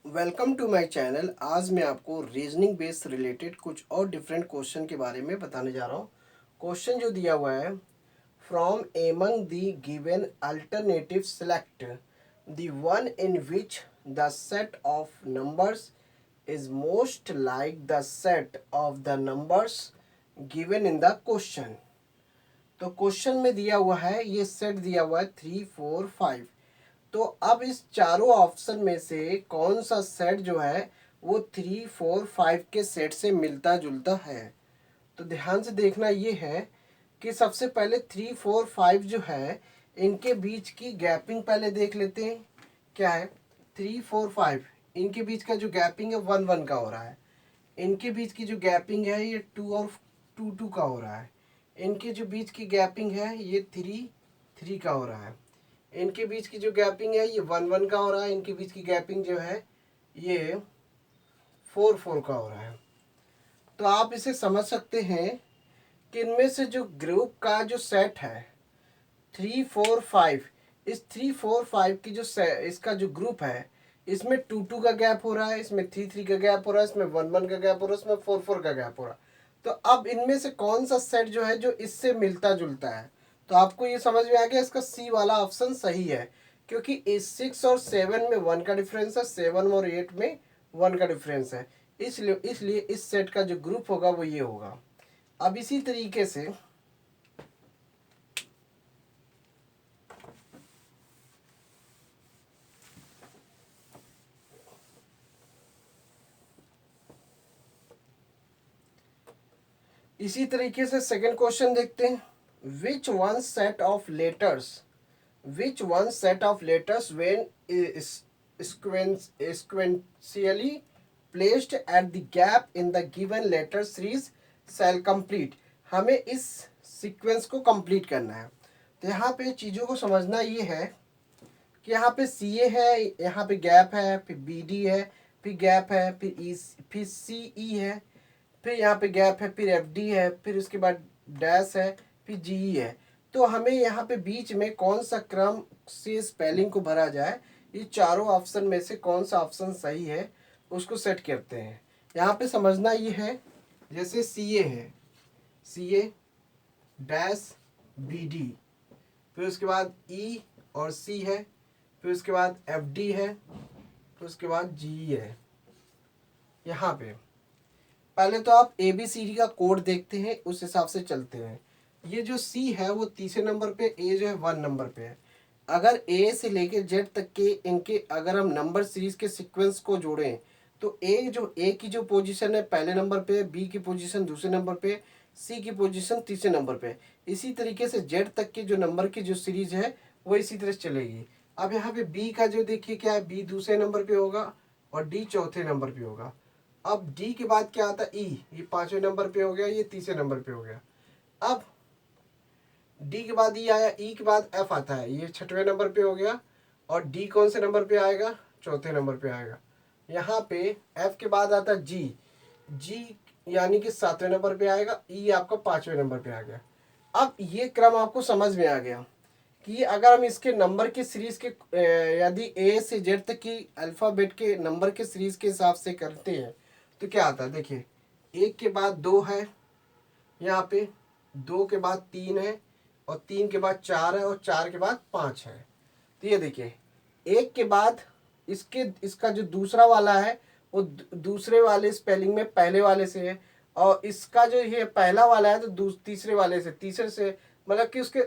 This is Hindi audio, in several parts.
Welcome to my channel. आज मैं आपको रीजनिंग बेस्ड रिलेटेड कुछ और डिफरेंट क्वेश्चन के बारे में बताने जा रहा हूँ। क्वेश्चन जो दिया हुआ है, from among the given alternative select the one in which the set of numbers is most like the set of the numbers given in the question. तो क्वेश्चन में दिया हुआ है, ये सेट दिया हुआ है 3, 4, 5। तो अब इस चारों ऑप्शन में से कौन सा सेट जो है वो 3, 4, 5 के सेट से मिलता जुलता है। तो ध्यान से देखना ये है कि सबसे पहले 3, 4, 5 जो है इनके बीच की गैपिंग पहले देख लेते हैं। क्या है 3, 4, 5, इनके बीच का जो गैपिंग है 1, 1 का हो रहा है। इनके बीच की जो गैपिंग है ये 2 और 2, 2 का हो रहा है। इनके जो बीच की गैपिंग है ये 3, 3 का हो रहा है। इनके बीच की जो गैपिंग है ये 1, 1 का हो रहा है। इनके बीच की गैपिंग जो है ये 4, 4 का हो रहा है। तो आप इसे समझ सकते हैं कि इनमें से जो ग्रुप का जो सेट है 3, 4, 5, इस 3, 4, 5 की जो इसका जो ग्रुप है इसमें 2, 2 का गैप हो रहा है, इसमें 3, 3 का गैप हो रहा है, इसमें 1, 1 का गैप हो रहा है, इसमें 4, 4 का गैप हो रहा है। तो अब इनमें से कौन सा सेट जो है जो इससे मिलता जुलता है। तो आपको ये समझ में आ गया, इसका सी वाला ऑप्शन सही है, क्योंकि इस 6 और 7 में 1 का डिफरेंस है, 7 और 8 में 1 का डिफरेंस है। इसलिए इस सेट का जो ग्रुप होगा वो ये होगा। अब इसी तरीके से सेकंड क्वेश्चन देखते हैं। Which one set of letters when sequentially placed at the gap in the given letter series shall complete। हमें इस सीक्वेंस को कंप्लीट करना है। तो यहाँ पे चीज़ों को समझना ये है कि यहाँ पे सी ए है, यहाँ पे गैप है, फिर बी डी है, फिर गैप है, फिर सी ई है, फिर यहाँ पे गैप है, फिर एफ डी है, फिर उसके बाद डैश है, फिर जी ई है। तो हमें यहाँ पे बीच में कौन सा क्रम से स्पेलिंग को भरा जाए, ये चारों ऑप्शन में से कौन सा ऑप्शन सही है उसको सेट करते हैं। यहाँ पे समझना ये है, जैसे सी ए है, सी ए डैश बी डी, फिर उसके बाद ई और सी है, फिर उसके बाद एफ डी है, फिर उसके बाद जी ई है। यहाँ पे पहले तो आप ए बी सी डी का कोड देखते हैं, उस हिसाब से चलते हैं। ये जो सी है वो तीसरे नंबर पे, ए जो है 1 नंबर पे है। अगर ए से लेकर जेड तक के इनके अगर हम नंबर सीरीज के सीक्वेंस को जोड़ें तो ए की जो पोजीशन है पहले नंबर पे, बी की पोजीशन दूसरे नंबर पे, सी की पोजीशन तीसरे नंबर पे। इसी तरीके से जेड तक के जो नंबर की जो सीरीज है वो इसी तरह से चलेगी। अब यहाँ पे बी का जो देखिए क्या है, बी दूसरे नंबर पे होगा और डी चौथे नंबर पे होगा। अब डी के बाद क्या आता है, ई, ये 5वें नंबर पे हो गया, ये तीसरे नंबर पे हो गया। अब डी के बाद ई आया, ई के बाद एफ आता है, ये 6वें नंबर पे हो गया, और डी कौन से नंबर पे आएगा, चौथे नंबर पे आएगा। यहाँ पे एफ के बाद आता है जी, जी यानी कि 7वें नंबर पे आएगा, ई आपका 5वें नंबर पे आ गया। अब ये क्रम आपको समझ में आ गया कि अगर हम इसके नंबर की सीरीज के यदि ए से जेड तक की अल्फ़ाबेट के नंबर के सीरीज के हिसाब से करते हैं तो क्या आता है, देखिए 1 के बाद 2 है, यहाँ पे 2 के बाद 3 है, और 3 के बाद 4 है, और 4 के बाद 5 है। तो ये देखिए 1 के बाद इसका जो दूसरा वाला है वो दूसरे वाले स्पेलिंग में पहले वाले से है, और इसका जो ये पहला वाला है तो तीसरे वाले से, तीसरे से, मतलब कि उसके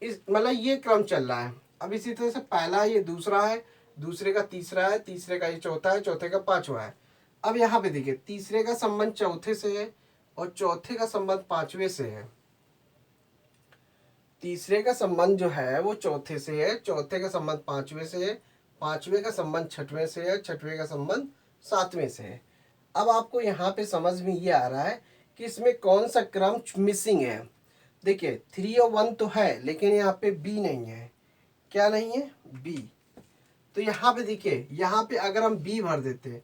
मतलब ये क्रम चल रहा है। अब इसी तरह से पहला ये दूसरा है, दूसरे का तीसरा है, तीसरे का ये चौथा है, चौथे का पांचवा है। अब यहाँ पे देखिए तीसरे का संबंध चौथे से है और चौथे का संबंध पांचवे से है। तीसरे का संबंध जो है वो चौथे से है, चौथे का संबंध पांचवे से है, पांचवे का संबंध छठवें से है, छठवें का संबंध सातवें से है। अब आपको यहाँ पे समझ में ये आ रहा है कि इसमें कौन सा क्रम मिसिंग है। देखिए 3 और 1 तो है, लेकिन यहाँ पे बी नहीं है। क्या नहीं है, बी। तो यहाँ पे देखिए, यहाँ पे अगर हम बी भर देते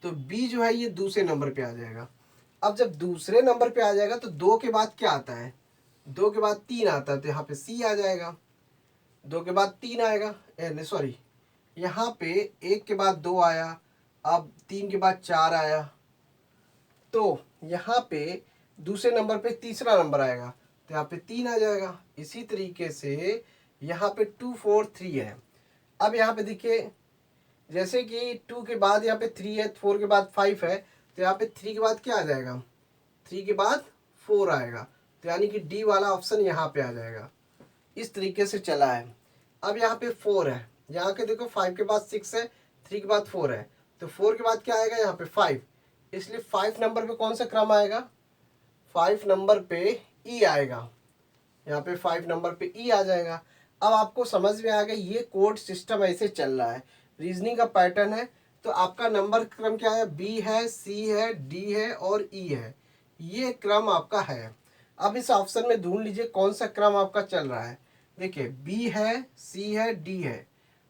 तो बी जो है ये दूसरे नंबर पे आ जाएगा। अब जब दूसरे नंबर पे आ जाएगा तो 2 के बाद क्या आता है, 2 के बाद 3 आता है, तो यहाँ पे सी आ जाएगा। 2 के बाद 3 आएगा, सॉरी यहाँ पे 1 के बाद 2 आया, अब 3 के बाद 4 आया, तो यहाँ पे दूसरे नंबर पे तीसरा नंबर आएगा, तो यहाँ पे 3 आ जाएगा। इसी तरीके से यहाँ पे 2 4 3 है। अब यहाँ पे देखिए, जैसे कि 2 के बाद यहाँ पे 3 है, 4 के बाद 5 है, तो यहाँ पे 3 के बाद क्या आ जाएगा, 3 के बाद 4 आएगा, तो यानी कि डी वाला ऑप्शन यहाँ पे आ जाएगा। इस तरीके से चला है। अब यहाँ पे 4 है, यहाँ के देखो 5 के बाद 6 है, 3 के बाद 4 है, तो 4 के बाद क्या आएगा यहाँ पे 5, इसलिए 5 नंबर पे कौन सा क्रम आएगा, 5 नंबर पे ई आएगा। यहाँ पे 5 नंबर पे ई आ जाएगा। अब आपको समझ में आ गया, ये कोड सिस्टम ऐसे चल रहा है, रीजनिंग का पैटर्न है। तो आपका नंबर क्रम क्या है, बी है, सी है, डी है और ई है, ये क्रम आपका है। अब इस ऑप्शन में ढूंढ लीजिए कौन सा क्रम आपका चल रहा है। देखिए बी है, सी है, डी है,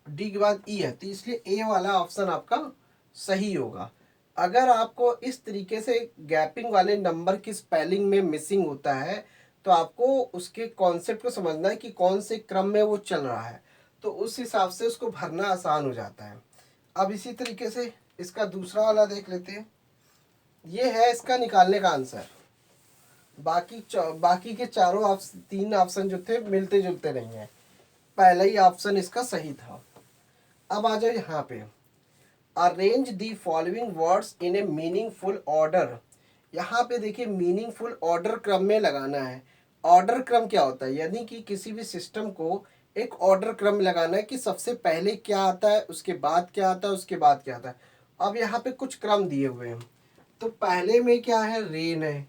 डी के बाद ई है, तो इसलिए ए वाला ऑप्शन आपका सही होगा। अगर आपको इस तरीके से गैपिंग वाले नंबर की स्पेलिंग में मिसिंग होता है, तो आपको उसके कॉन्सेप्ट को समझना है कि कौन से क्रम में वो चल रहा है, तो उस हिसाब से उसको भरना आसान हो जाता है। अब इसी तरीके से इसका दूसरा वाला देख लेते हैं। ये है इसका निकालने का आंसर। बाकी के चारों 3 ऑप्शन जो थे मिलते जुलते नहीं है, पहला ही ऑप्शन इसका सही था। अब आ जाओ यहाँ पे, arrange the following words in A meaningful order. यहाँ पे देखिए मीनिंगफुल ऑर्डर क्रम में लगाना है। ऑर्डर क्रम क्या होता है, यानी कि किसी भी सिस्टम को एक ऑर्डर क्रम लगाना है कि सबसे पहले क्या आता है, उसके बाद क्या आता है, उसके बाद क्या आता है। अब यहाँ पे कुछ क्रम दिए हुए हैं, तो पहले में क्या है, रेन है,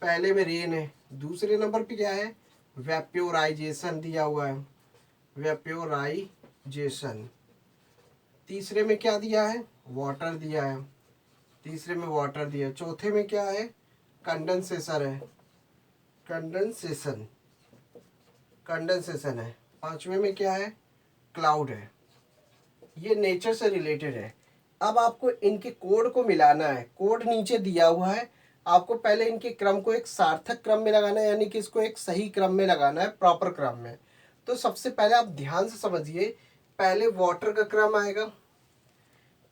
पहले में रेन है। दूसरे नंबर पे क्या है, वेप्योराइजेशन दिया हुआ है, वेप्योराइजेशन। तीसरे में क्या दिया है, वाटर दिया है, तीसरे में वाटर दिया है। चौथे में क्या है, कंडेंसेशन है, कंडेंसेशन, कंडेंसेशन है। पांचवें में क्या है, क्लाउड है। ये नेचर से रिलेटेड है। अब आपको इनके कोड को मिलाना है, कोड नीचे दिया हुआ है। आपको पहले इनके क्रम को एक सार्थक क्रम में लगाना है, यानी कि इसको एक सही क्रम में लगाना है, प्रॉपर क्रम में। तो सबसे पहले आप ध्यान से समझिए, पहले वाटर का क्रम आएगा,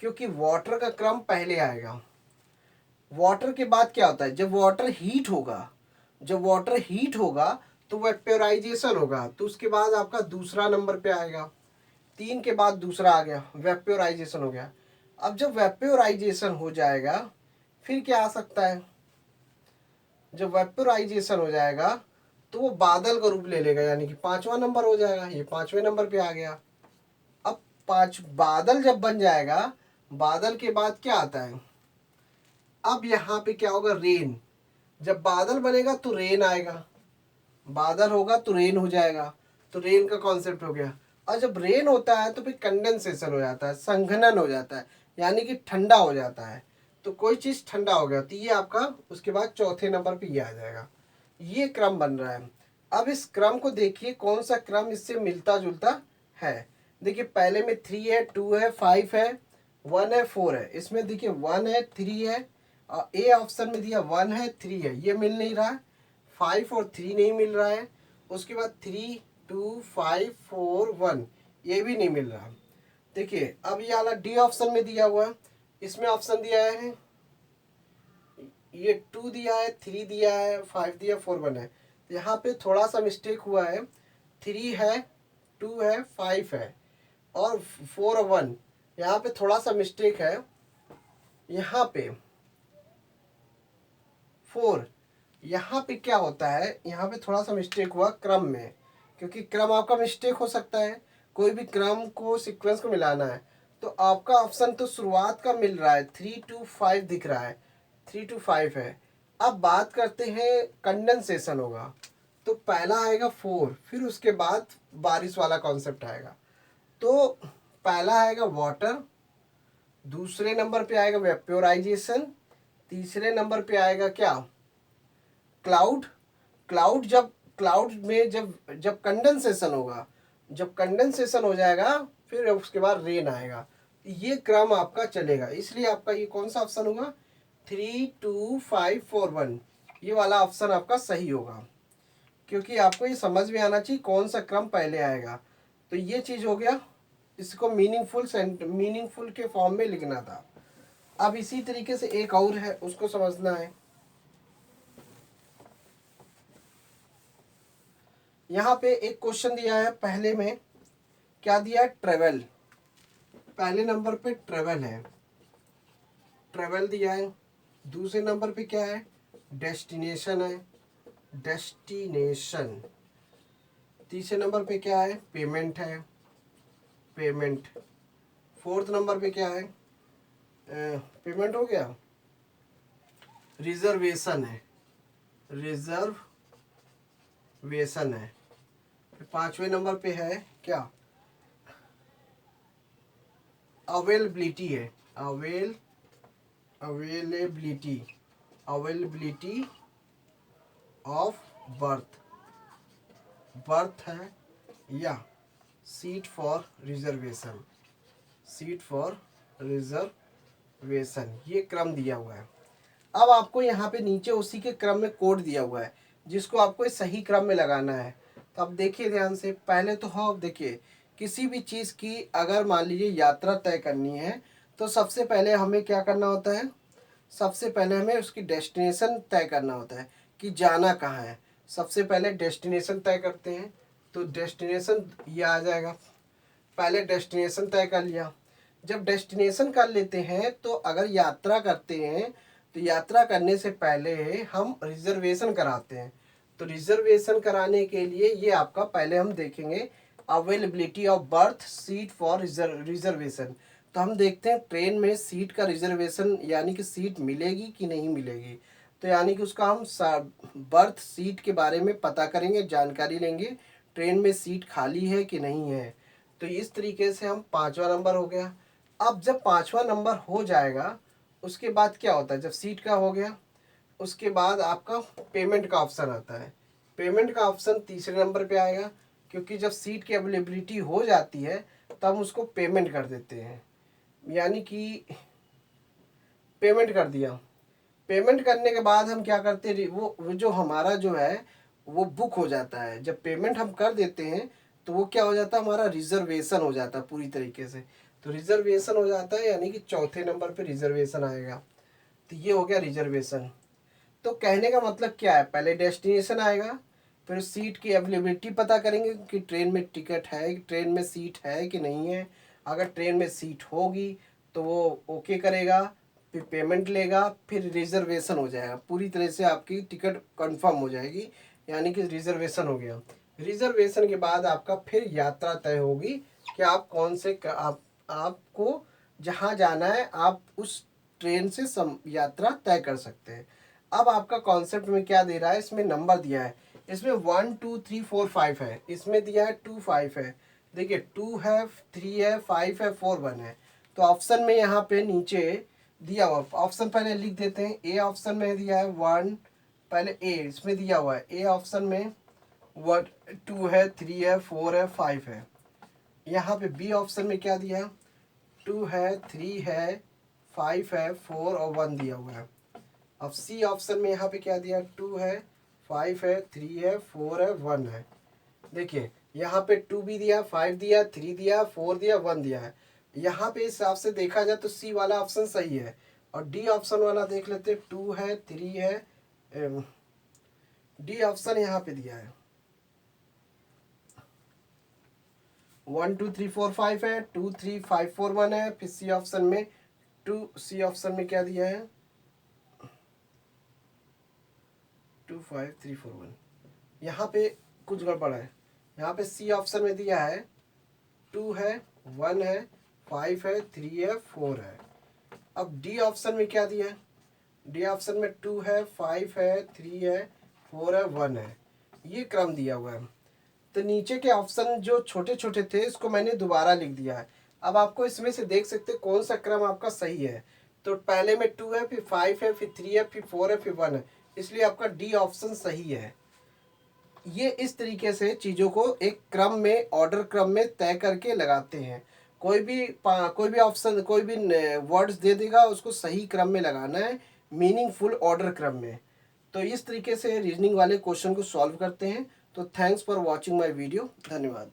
क्योंकि वाटर का क्रम पहले आएगा। वाटर के बाद क्या होता है, जब वाटर हीट होगा, जब वाटर हीट होगा तो वेपोराइजेशन होगा, तो उसके बाद आपका दूसरा नंबर पे आएगा। 3 के बाद दूसरा आ गया, वेपोराइजेशन हो गया। अब जब वेपोराइजेशन हो जाएगा, फिर क्या आ सकता है, जब वेपोराइजेशन हो जाएगा तो वो बादल का रूप ले लेगा, यानी कि 5वां नंबर हो जाएगा। ये 5वें नंबर पे आ गया। अब 5 बादल जब बन जाएगा, बादल के बाद क्या आता है, अब यहाँ पे क्या होगा, रेन। जब बादल बनेगा तो रेन आएगा, बादल होगा तो रेन हो जाएगा, तो रेन का कॉन्सेप्ट हो गया। और जब रेन होता है तो फिर कंडेंसेशन हो जाता है, संघनन हो जाता है, यानी कि ठंडा हो जाता है। तो कोई चीज़ ठंडा हो गया, तो ये आपका उसके बाद चौथे नंबर पे ये आ जाएगा। ये क्रम बन रहा है। अब इस क्रम को देखिए कौन सा क्रम इससे मिलता जुलता है। देखिए पहले में 3 है, 2 है, 5 है, 1 है, 4 है। इसमें देखिए 1 है, 3 है, और ए ऑप्शन में दिया 1 है, 3 है, ये मिल नहीं रहा है। 5 और 3 नहीं मिल रहा है। उसके बाद 3 2 5 4 1 ये भी नहीं मिल रहा। देखिए अब ये वाला डी ऑप्शन में दिया हुआ है, इसमें ऑप्शन दिया है, ये 2 दिया है, 3 दिया है, 5 दिया, 4 1 है। तो यहाँ पे थोड़ा सा मिस्टेक हुआ है, 3 है, 2 है, 5 है और 4 और 1, यहाँ पे थोड़ा सा मिस्टेक है। यहाँ पे 4, यहाँ पे क्या होता है, यहाँ पे थोड़ा सा मिस्टेक हुआ क्रम में, क्योंकि क्रम आपका मिस्टेक हो सकता है। कोई भी क्रम को, सीक्वेंस को मिलाना है, तो आपका ऑप्शन तो शुरुआत का मिल रहा है, 3 2 5 दिख रहा है, 3 2 5 है। अब बात करते हैं कंडेंसेशन होगा, तो पहला आएगा 4, फिर उसके बाद बारिश वाला कॉन्सेप्ट आएगा। तो पहला आएगा वाटर, दूसरे नंबर पे आएगा वेपोराइजेशन, तीसरे नंबर पे आएगा क्या, क्लाउड। क्लाउड में जब जब कंडेंसेशन होगा, जब कंडेंसेशन हो जाएगा फिर उसके बाद रेन आएगा। ये क्रम आपका चलेगा, इसलिए आपका ये कौन सा ऑप्शन होगा, 3 2 5 4 1, ये वाला ऑप्शन आपका सही होगा। क्योंकि आपको ये समझ में आना चाहिए कौन सा क्रम पहले आएगा। तो ये चीज़ हो गया। इसको मीनिंगफुल के फॉर्म में लिखना था। अब इसी तरीके से एक और है, उसको समझना है। यहाँ पे एक क्वेश्चन दिया है, पहले में क्या दिया है, ट्रेवल। पहले नंबर पे ट्रेवल है, ट्रेवल दिया है। दूसरे नंबर पे क्या है, डेस्टिनेशन है, डेस्टिनेशन। तीसरे नंबर पे क्या है, पेमेंट है, पेमेंट। फोर्थ नंबर पे क्या है, पेमेंट हो गया, रिजर्वेशन है, रिजर्वेशन है। फिर पांचवें नंबर पे है क्या, अवेलेबिलिटी है, availability, availability of birth, birth है, या seat for reservation, seat for reservation. ये क्रम दिया हुआ है। अब आपको यहाँ पे नीचे उसी के क्रम में कोड दिया हुआ है, जिसको आपको इस सही क्रम में लगाना है। तो अब देखिए ध्यान से, पहले तो हाँ देखिए, किसी भी चीज़ की अगर मान लीजिए यात्रा तय करनी है, तो सबसे पहले हमें क्या करना होता है, सबसे पहले हमें उसकी डेस्टिनेशन तय करना होता है कि जाना कहाँ है। सबसे पहले डेस्टिनेशन तय करते हैं, तो डेस्टिनेशन ये आ जाएगा। पहले डेस्टिनेशन तय कर लिया। जब डेस्टिनेशन कर लेते हैं तो अगर यात्रा करते हैं तो यात्रा करने से पहले हम रिजर्वेशन कराते हैं। तो रिजर्वेशन कराने के लिए ये आपका पहले हम देखेंगे availability of birth, seat for reservation. तो हम देखते हैं ट्रेन में सीट का रिजर्वेशन, यानी कि सीट मिलेगी कि नहीं मिलेगी। तो यानी कि उसका हम बर्थ सीट के बारे में पता करेंगे, जानकारी लेंगे, ट्रेन में सीट खाली है कि नहीं है। तो इस तरीके से हम पांचवा नंबर हो गया। अब जब पांचवा नंबर हो जाएगा, उसके बाद क्या होता है, जब सीट का हो गया उसके बाद आपका पेमेंट का ऑप्शन आता है। पेमेंट का ऑप्शन तीसरे नंबर पे आएगा, क्योंकि जब सीट की अवेलेबिलिटी हो जाती है तब हम उसको पेमेंट कर देते हैं, यानी कि पेमेंट कर दिया। पेमेंट करने के बाद हम क्या करते हैं, वो जो हमारा जो है वो बुक हो जाता है। जब पेमेंट हम कर देते हैं तो वो क्या हो जाता है, हमारा रिजर्वेशन हो जाता है पूरी तरीके से। तो रिजर्वेशन हो जाता है, यानी कि चौथे नंबर पे रिजर्वेशन आएगा। तो ये हो गया रिजर्वेशन। तो कहने का मतलब क्या है, पहले डेस्टिनेशन आएगा, फिर सीट की अवेलेबिलिटी पता करेंगे कि ट्रेन में टिकट है, ट्रेन में सीट है कि नहीं है। अगर ट्रेन में सीट होगी तो वो ओके करेगा, फिर पेमेंट लेगा, फिर रिजर्वेशन हो जाएगा। पूरी तरह से आपकी टिकट कंफर्म हो जाएगी, यानी कि रिजर्वेशन हो गया। रिजर्वेशन के बाद आपका फिर यात्रा तय होगी कि आप कौन से आपको जहाँ जाना है आप उस ट्रेन से यात्रा तय कर सकते हैं। अब आपका कॉन्सेप्ट में क्या दे रहा है, इसमें नंबर दिया है, इसमें 1 2 3 4 5 है, इसमें दिया है 2 5 है। देखिए 2 है, 3 है, 5 है, 4 1 है। तो ऑप्शन में यहाँ पे नीचे दिया हुआ ऑप्शन पहले लिख देते हैं। ए ऑप्शन में दिया है 1, पहले ए इसमें दिया हुआ है, ए ऑप्शन में 1 2 है, 3 है, 4 है, 5 है। यहाँ पे बी ऑप्शन में क्या दिया है, 2 है, 3 है, 5 है, 4 और 1 दिया हुआ है। अब सी ऑप्शन में यहाँ पे क्या दिया, 2 है, 5 है, 3 है, 4 है, 1 है। देखिए यहाँ पे 2 भी दिया, 5 दिया, 3 दिया, 4 दिया, 1 दिया है। यहाँ पे इस हिसाब से देखा जाए तो सी वाला ऑप्शन सही है। और डी ऑप्शन वाला देख लेते, 2 है, 3 है, डी ऑप्शन यहाँ पे दिया है 1 2 3 4 5 है, 2 3 5 4 1 है। फिर सी ऑप्शन में सी ऑप्शन में क्या दिया है, 2 5 3 4 1। यहाँ पे कुछ गड़बड़ है, यहाँ पे सी ऑप्शन में दिया है 2 है, 1 है, 5 है, 3 है, 4 है। अब डी ऑप्शन में क्या दिया है, डी ऑप्शन में 2 है, 5 है, 3 है, 4 है, 1 है। ये क्रम दिया हुआ है। तो नीचे के ऑप्शन जो छोटे छोटे थे इसको मैंने दोबारा लिख दिया है। अब आपको इसमें से देख सकते हैं कौन सा क्रम आपका सही है। तो पहले में 2 है, फिर 5 है, फिर 3 है, फिर 4 है, फिर 1 है, इसलिए आपका डी ऑप्शन सही है। ये इस तरीके से चीज़ों को एक क्रम में, ऑर्डर क्रम में तय करके लगाते हैं। कोई भी ऑप्शन, कोई भी वर्ड्स दे देगा, उसको सही क्रम में लगाना है, मीनिंगफुल ऑर्डर क्रम में। तो इस तरीके से रीजनिंग वाले क्वेश्चन को सॉल्व करते हैं। तो thanks for watching my video, धन्यवाद।